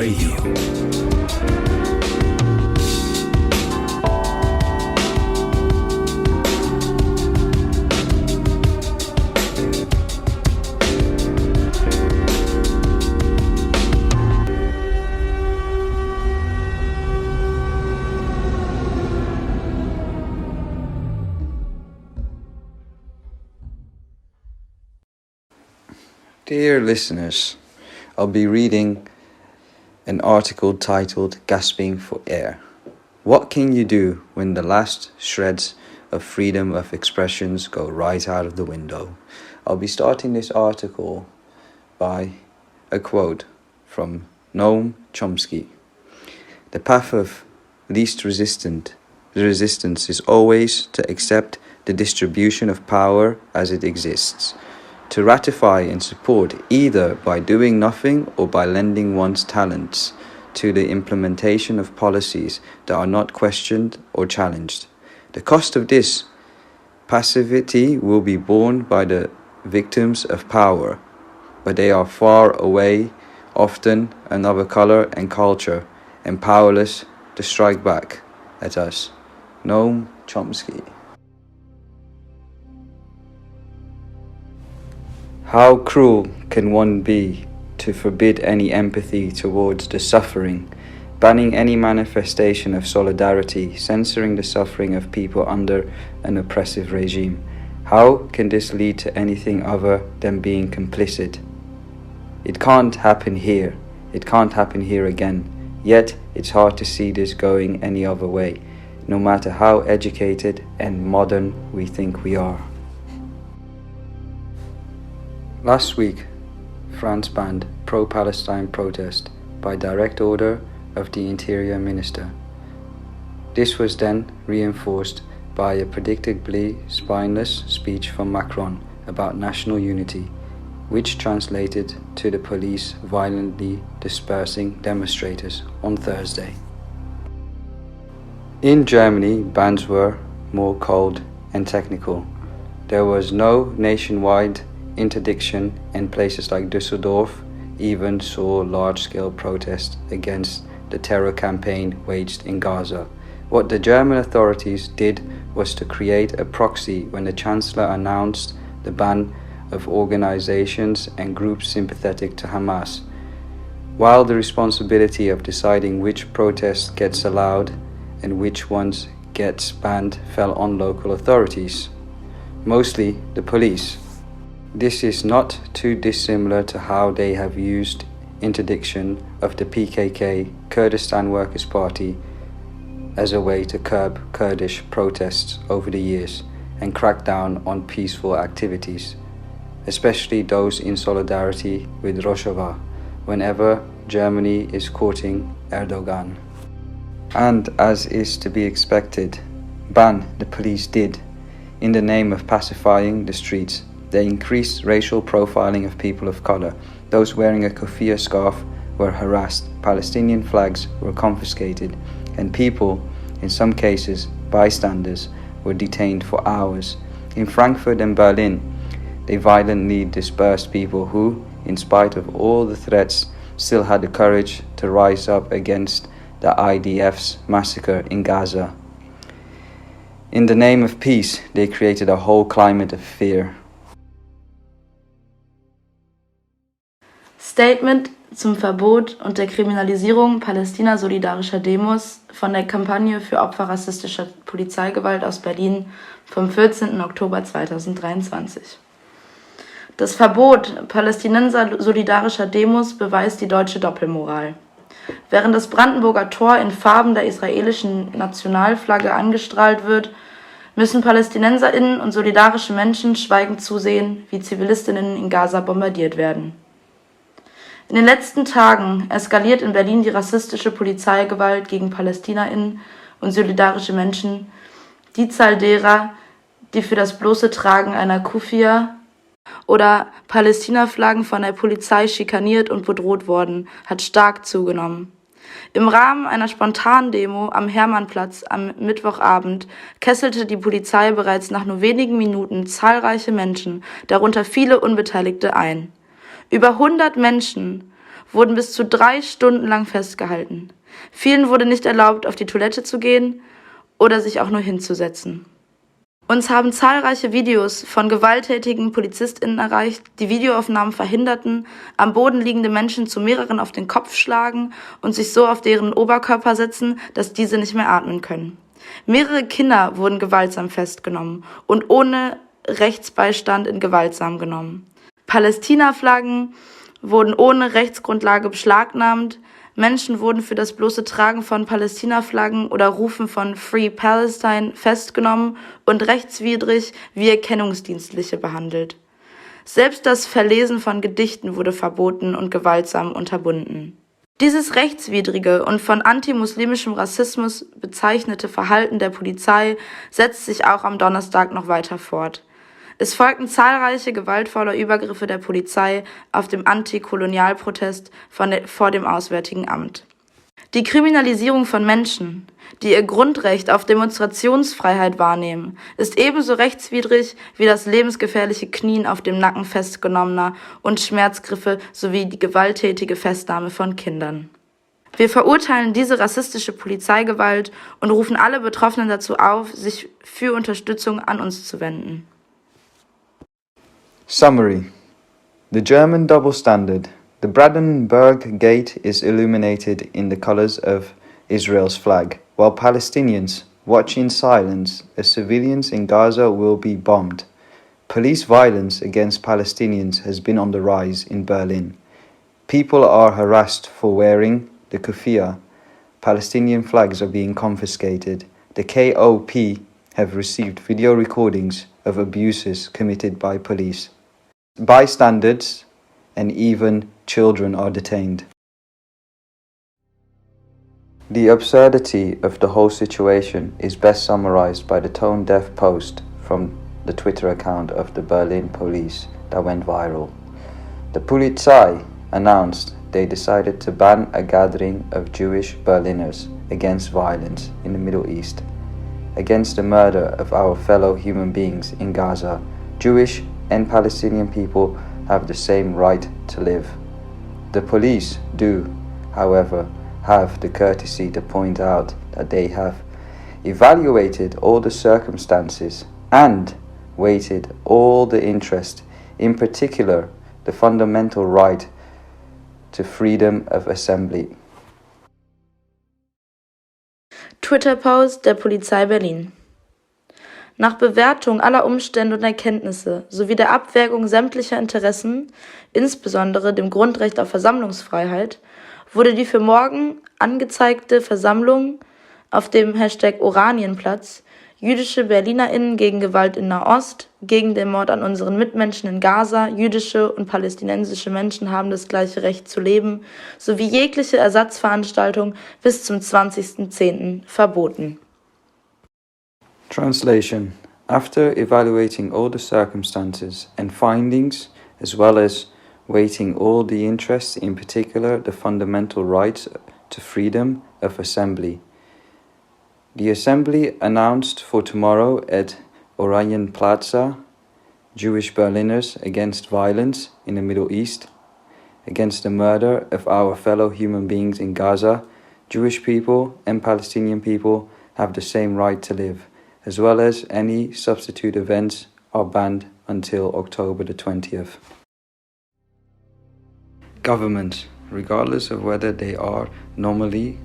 Radio. Dear listeners, I'll be reading an article titled Gasping for Air. What can you do when the last shreds of freedom of expressions go right out of the window? I'll be starting this article by a quote from Noam Chomsky. The path of least resistance is always to accept the distribution of power as it exists, to ratify and support either by doing nothing or by lending one's talents to the implementation of policies that are not questioned or challenged. The cost of this passivity will be borne by the victims of power, but they are far away, often another color and culture, and powerless to strike back at us. Noam Chomsky. How cruel can one be to forbid any empathy towards the suffering, banning any manifestation of solidarity, censoring the suffering of people under an oppressive regime? How can this lead to anything other than being complicit? It can't happen here. It can't happen here again. Yet it's hard to see this going any other way, no matter how educated and modern we think we are. Last week, France banned pro-Palestine protest by direct order of the Interior Minister. This was then reinforced by a predictably spineless speech from Macron about national unity, which translated to the police violently dispersing demonstrators on Thursday. In Germany, bans were more cold and technical. There was no nationwide interdiction, and places like Düsseldorf even saw large-scale protests against the terror campaign waged in Gaza. What the German authorities did was to create a proxy when the Chancellor announced the ban of organizations and groups sympathetic to Hamas, while the responsibility of deciding which protests gets allowed and which ones gets banned fell on local authorities, mostly the police. This is not too dissimilar to how they have used interdiction of the PKK, Kurdistan Workers' Party, as a way to curb Kurdish protests over the years and crack down on peaceful activities, especially those in solidarity with Rojava, whenever Germany is courting Erdogan. And as is to be expected, ban the police did, in the name of pacifying the streets. They increased racial profiling of people of color. Those wearing a keffiyeh scarf were harassed, Palestinian flags were confiscated, and people, in some cases bystanders, were detained for hours. In Frankfurt and Berlin, they violently dispersed people who, in spite of all the threats, still had the courage to rise up against the IDF's massacre in Gaza. In the name of peace, they created a whole climate of fear. Statement zum Verbot und der Kriminalisierung Palästina-solidarischer Demos von der Kampagne für Opfer rassistischer Polizeigewalt aus Berlin vom 14. Oktober 2023. Das Verbot palästinenser-solidarischer Demos beweist die deutsche Doppelmoral. Während das Brandenburger Tor in Farben der israelischen Nationalflagge angestrahlt wird, müssen PalästinenserInnen und solidarische Menschen schweigend zusehen, wie ZivilistInnen in Gaza bombardiert werden. In den letzten Tagen eskaliert in Berlin die rassistische Polizeigewalt gegen PalästinerInnen und solidarische Menschen. Die Zahl derer, die für das bloße Tragen einer Keffiyeh oder Palästina-Flaggen von der Polizei schikaniert und bedroht worden, hat stark zugenommen. Im Rahmen einer spontanen Demo am Hermannplatz am Mittwochabend kesselte die Polizei bereits nach nur wenigen Minuten zahlreiche Menschen, darunter viele Unbeteiligte, ein. Über 100 Menschen wurden bis zu 3 Stunden lang festgehalten. Vielen wurde nicht erlaubt, auf die Toilette zu gehen oder sich auch nur hinzusetzen. Uns haben zahlreiche Videos von gewalttätigen PolizistInnen erreicht, die Videoaufnahmen verhinderten, am Boden liegende Menschen zu mehreren auf den Kopf schlagen und sich so auf deren Oberkörper setzen, dass diese nicht mehr atmen können. Mehrere Kinder wurden gewaltsam festgenommen und ohne Rechtsbeistand in Gewaltsam genommen. Palästina-Flaggen wurden ohne Rechtsgrundlage beschlagnahmt. Menschen wurden für das bloße Tragen von Palästina-Flaggen oder Rufen von Free Palestine festgenommen und rechtswidrig wie Erkennungsdienstliche behandelt. Selbst das Verlesen von Gedichten wurde verboten und gewaltsam unterbunden. Dieses rechtswidrige und von antimuslimischem Rassismus bezeichnete Verhalten der Polizei setzt sich auch am Donnerstag noch weiter fort. Es folgten zahlreiche gewaltvolle Übergriffe der Polizei auf dem Antikolonialprotest vor dem Auswärtigen Amt. Die Kriminalisierung von Menschen, die ihr Grundrecht auf Demonstrationsfreiheit wahrnehmen, ist ebenso rechtswidrig wie das lebensgefährliche Knien auf dem Nacken Festgenommener und Schmerzgriffe sowie die gewalttätige Festnahme von Kindern. Wir verurteilen diese rassistische Polizeigewalt und rufen alle Betroffenen dazu auf, sich für Unterstützung an uns zu wenden. Summary. The German double standard. The Brandenburg Gate is illuminated in the colors of Israel's flag, while Palestinians watch in silence as civilians in Gaza will be bombed. Police violence against Palestinians has been on the rise in Berlin. People are harassed for wearing the kufiya. Palestinian flags are being confiscated. The KOP have received video recordings of abuses committed by police. Bystanders and even children are detained. The absurdity of the whole situation is best summarized by the tone-deaf post from the Twitter account of the Berlin police that went viral. The Polizei announced they decided to ban a gathering of Jewish Berliners against violence in the Middle East, against the murder of our fellow human beings in Gaza. Jewish and Palestinian people have the same right to live. The police do, however, have the courtesy to point out that they have evaluated all the circumstances and weighted all the interest, in particular the fundamental right to freedom of assembly. Twitter-Post der Polizei Berlin. Nach Bewertung aller Umstände und Erkenntnisse sowie der Abwägung sämtlicher Interessen, insbesondere dem Grundrecht auf Versammlungsfreiheit, wurde die für morgen angezeigte Versammlung auf dem #Oranienplatz jüdische BerlinerInnen gegen Gewalt in Nahost, gegen den Mord an unseren Mitmenschen in Gaza, jüdische und palästinensische Menschen haben das gleiche Recht zu leben, sowie jegliche Ersatzveranstaltung bis zum 20.10. verboten. Translation. After evaluating all the circumstances and findings, as well as weighting all the interests, in particular the fundamental rights to freedom of assembly, the assembly announced for tomorrow at Oranienplatz, Jewish Berliners against violence in the Middle East, against the murder of our fellow human beings in Gaza. Jewish people and Palestinian people have the same right to live, as well as any substitute events are banned until October the 20th. Governments, regardless of whether they are normally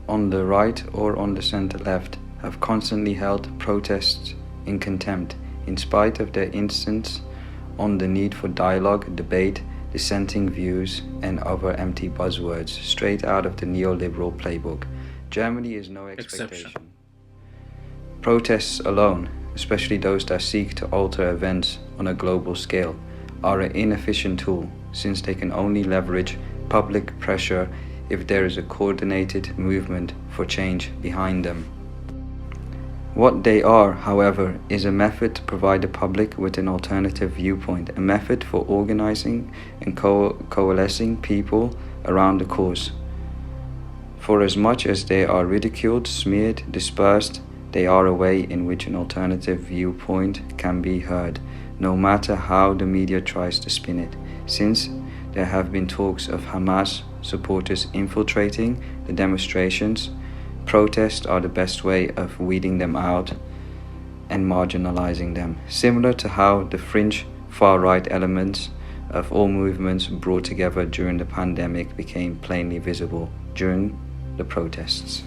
on the right or on the center-left, have constantly held protests in contempt, in spite of their insistence on the need for dialogue, debate, dissenting views, and other empty buzzwords straight out of the neoliberal playbook. Germany is no exception. Protests alone, especially those that seek to alter events on a global scale, are an inefficient tool, since they can only leverage public pressure if there is a coordinated movement for change behind them. What they are, however, is a method to provide the public with an alternative viewpoint, a method for organizing and coalescing people around the cause. For as much as they are ridiculed, smeared, dispersed, they are a way in which an alternative viewpoint can be heard, no matter how the media tries to spin it, since there have been talks of Hamas supporters infiltrating the demonstrations. Protests are the best way of weeding them out and marginalizing them, similar to how the fringe far-right elements of all movements brought together during the pandemic became plainly visible during the protests.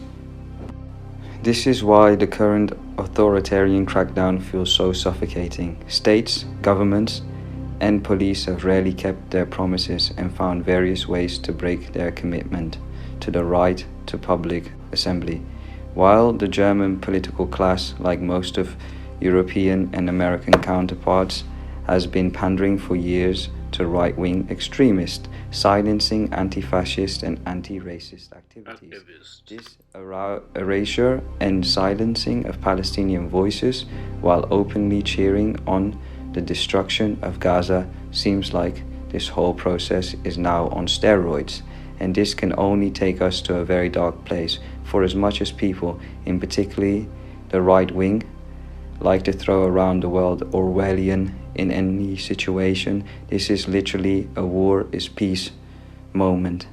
This is why the current authoritarian crackdown feels so suffocating. States, governments, and police have rarely kept their promises and found various ways to break their commitment to the right to public assembly. While the German political class, like most of European and American counterparts, has been pandering for years to right-wing extremists, silencing anti-fascist and anti-racist activities. This erasure and silencing of Palestinian voices while openly cheering on the destruction of Gaza seems like this whole process is now on steroids, and this can only take us to a very dark place, for as much as people, in particularly the right wing, like to throw around the word Orwellian in any situation, this is literally a war is peace moment.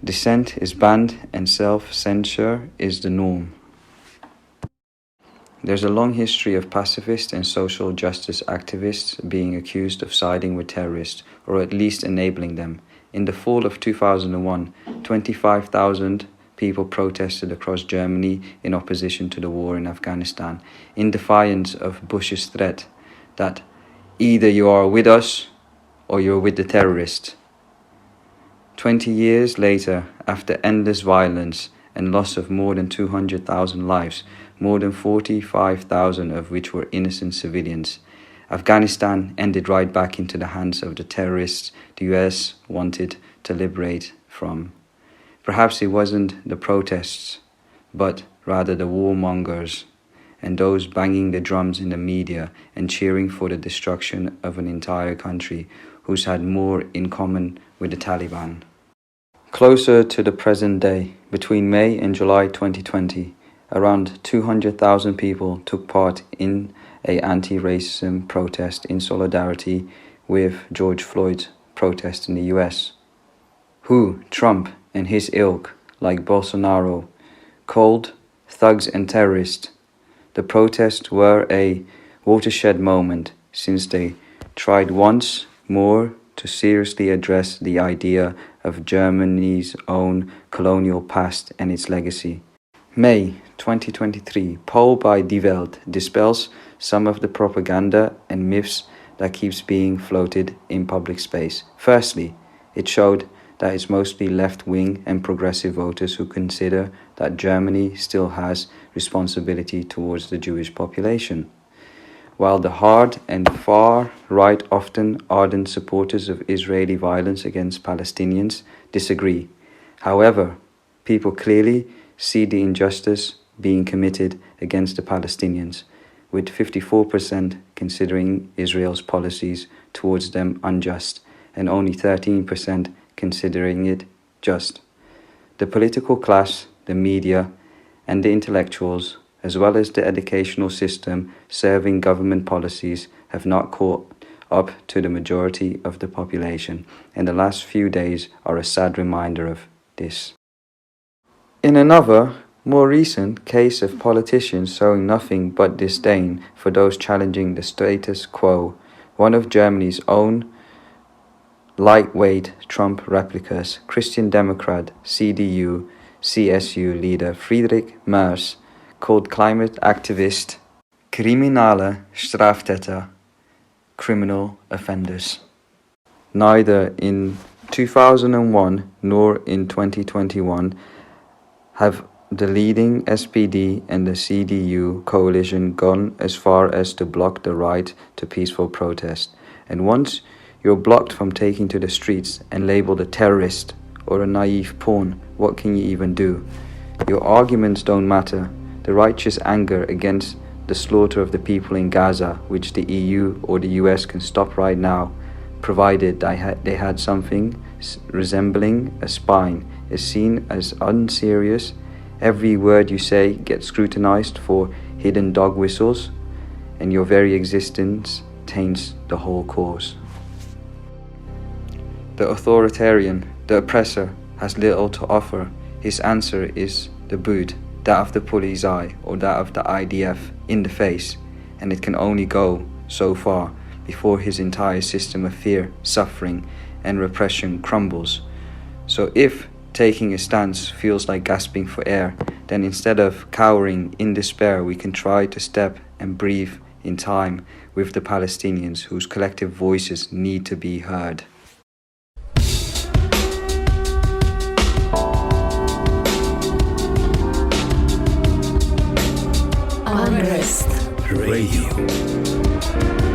Dissent is banned and self-censure is the norm. There's a long history of pacifist and social justice activists being accused of siding with terrorists, or at least enabling them. In the fall of 2001, 25,000 people protested across Germany in opposition to the war in Afghanistan, in defiance of Bush's threat that either you are with us or you're with the terrorists. 20 years later, after endless violence and loss of more than 200,000 lives, more than 45,000 of which were innocent civilians, Afghanistan ended right back into the hands of the terrorists the US wanted to liberate from. Perhaps it wasn't the protests, but rather the warmongers and those banging the drums in the media and cheering for the destruction of an entire country who's had more in common with the Taliban. Closer to the present day, between May and July 2020, around 200,000 people took part in an anti-racism protest in solidarity with George Floyd's protest in the US, who Trump and his ilk, like Bolsonaro, called thugs and terrorists. The protests were a watershed moment since they tried once more to seriously address the idea of Germany's own colonial past and its legacy. May 2023, poll by Die Welt dispels some of the propaganda and myths that keeps being floated in public space. Firstly, it showed that it's mostly left-wing and progressive voters who consider that Germany still has responsibility towards the Jewish population, while the hard and far-right, often ardent supporters of Israeli violence against Palestinians disagree. However, people clearly see the injustice being committed against the Palestinians, with 54% considering Israel's policies towards them unjust and only 13% considering it just. The political class, the media, and the intellectuals, as well as the educational system serving government policies, have not caught up to the majority of the population, and the last few days are a sad reminder of this. In another, more recent case of politicians showing nothing but disdain for those challenging the status quo, one of Germany's own lightweight Trump replicas, Christian Democrat CDU-CSU leader Friedrich Merz, called climate activist kriminale Straftäter, criminal offenders. Neither in 2001 nor in 2021 have the leading SPD and the CDU coalition gone as far as to block the right to peaceful protest. And once you're blocked from taking to the streets and labeled a terrorist or a naive pawn, what can you even do? Your arguments don't matter. The righteous anger against the slaughter of the people in Gaza, which the EU or the US can stop right now, provided they had something resembling a spine, is seen as unserious. Every word you say gets scrutinized for hidden dog whistles, and your very existence taints the whole cause. the authoritarian, the oppressor, has little to offer, his answer is the boot, that of the police eye or that of the IDF, in the face, and it can only go so far before his entire system of fear, suffering, and repression crumbles. So if taking a stance feels like gasping for air, then instead of cowering in despair, we can try to step and breathe in time with the Palestinians whose collective voices need to be heard. Unrest Radio.